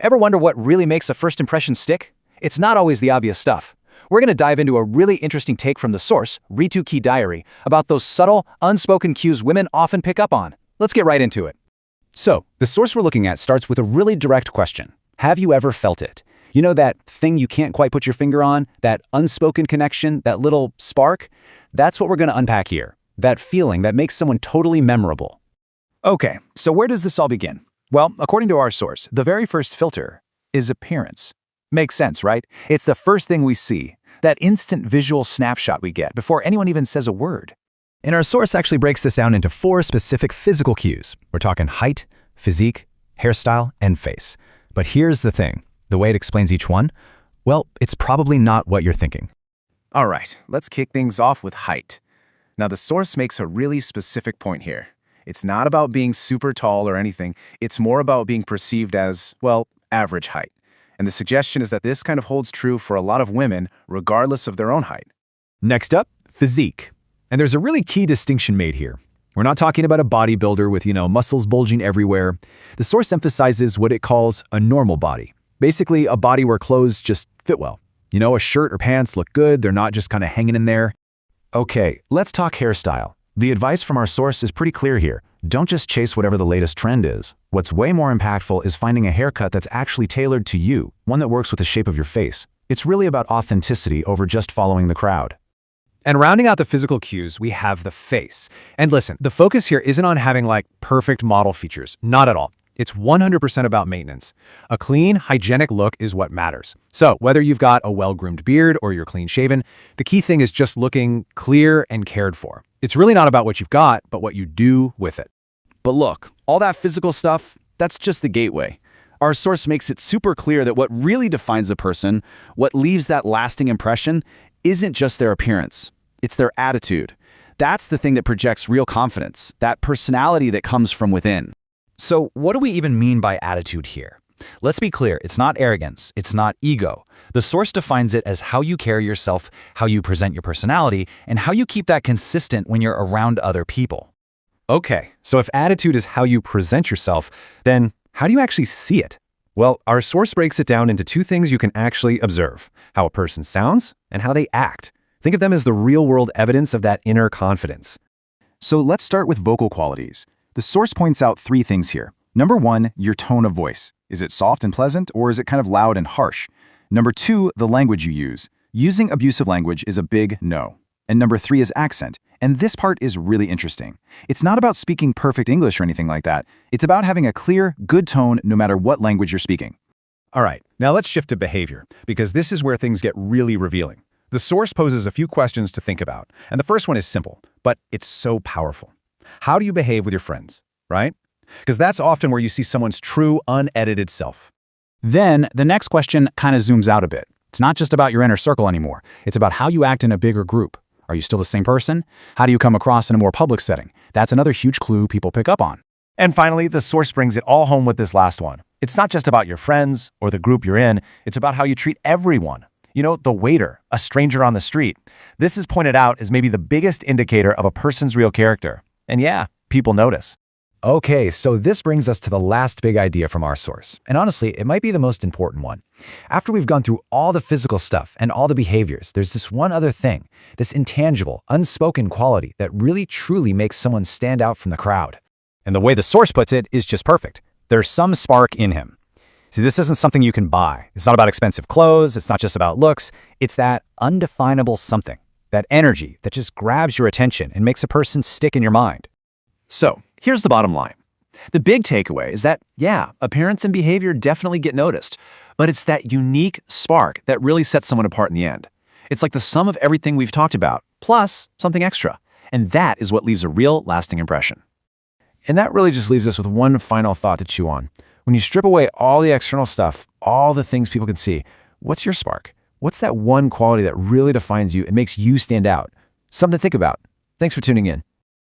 Ever wonder what really makes a first impression stick? It's not always the obvious stuff. We're going to dive into a really interesting take from the source, Ritu Ki Diary, about those subtle, unspoken cues women often pick up on. Let's get right into it. So, the source we're looking at starts with a really direct question. Have you ever felt it? You know that thing you can't quite put your finger on? That unspoken connection? That little spark? That's what we're going to unpack here. That feeling that makes someone totally memorable. Okay, so where does this all begin? Well, according to our source, the very first filter is appearance. Makes sense, right? It's the first thing we see, that instant visual snapshot we get before anyone even says a word. And our source actually breaks this down into 4 specific physical cues. We're talking height, physique, hairstyle, and face. But here's the thing. The way it explains each one, well, it's probably not what you're thinking. All right, let's kick things off with height. Now, the source makes a really specific point here. It's not about being super tall or anything. It's more about being perceived as, well, average height. And the suggestion is that this kind of holds true for a lot of women, regardless of their own height. Next up, physique. And there's a really key distinction made here. We're not talking about a bodybuilder with, muscles bulging everywhere. The source emphasizes what it calls a normal body. Basically, a body where clothes just fit well. A shirt or pants look good, they're not just kind of hanging in there. Okay, let's talk hairstyle. The advice from our source is pretty clear here. Don't just chase whatever the latest trend is. What's way more impactful is finding a haircut that's actually tailored to you, one that works with the shape of your face. It's really about authenticity over just following the crowd. And rounding out the physical cues, we have the face. And listen, the focus here isn't on having perfect model features, not at all. It's 100% about maintenance. A clean, hygienic look is what matters. So whether you've got a well-groomed beard or you're clean-shaven, the key thing is just looking clear and cared for. It's really not about what you've got, but what you do with it. But look, all that physical stuff, that's just the gateway. Our source makes it super clear that what really defines a person, what leaves that lasting impression, isn't just their appearance. It's their attitude. That's the thing that projects real confidence, that personality that comes from within. So what do we even mean by attitude here? Let's be clear, it's not arrogance, it's not ego. The source defines it as how you carry yourself, how you present your personality, and how you keep that consistent when you're around other people. Okay, so if attitude is how you present yourself, then how do you actually see it? Well, our source breaks it down into 2 things you can actually observe: how a person sounds and how they act. Think of them as the real-world evidence of that inner confidence. So let's start with vocal qualities. The source points out 3 things here. Number 1, your tone of voice. Is it soft and pleasant, or is it kind of loud and harsh? Number 2, the language you use. Using abusive language is a big no. And number 3 is accent. And this part is really interesting. It's not about speaking perfect English or anything like that. It's about having a clear, good tone no matter what language you're speaking. All right, now let's shift to behavior, because this is where things get really revealing. The source poses a few questions to think about, and the first one is simple, but it's so powerful. How do you behave with your friends, right? Because that's often where you see someone's true, unedited self. Then, the next question kind of zooms out a bit. It's not just about your inner circle anymore. It's about how you act in a bigger group. Are you still the same person? How do you come across in a more public setting? That's another huge clue people pick up on. And finally, the source brings it all home with this last one. It's not just about your friends or the group you're in. It's about how you treat everyone. The waiter, a stranger on the street. This is pointed out as maybe the biggest indicator of a person's real character. And yeah, people notice. Okay, so this brings us to the last big idea from our source. And honestly, it might be the most important one. After we've gone through all the physical stuff and all the behaviors, there's this one other thing, this intangible, unspoken quality that really truly makes someone stand out from the crowd. And the way the source puts it is just perfect. There's some spark in him. See, this isn't something you can buy. It's not about expensive clothes. It's not just about looks. It's that undefinable something, that energy that just grabs your attention and makes a person stick in your mind. So, here's the bottom line. The big takeaway is that, yeah, appearance and behavior definitely get noticed, but it's that unique spark that really sets someone apart in the end. It's like the sum of everything we've talked about, plus something extra. And that is what leaves a real, lasting impression. And that really just leaves us with one final thought to chew on. When you strip away all the external stuff, all the things people can see, what's your spark? What's that one quality that really defines you and makes you stand out? Something to think about. Thanks for tuning in.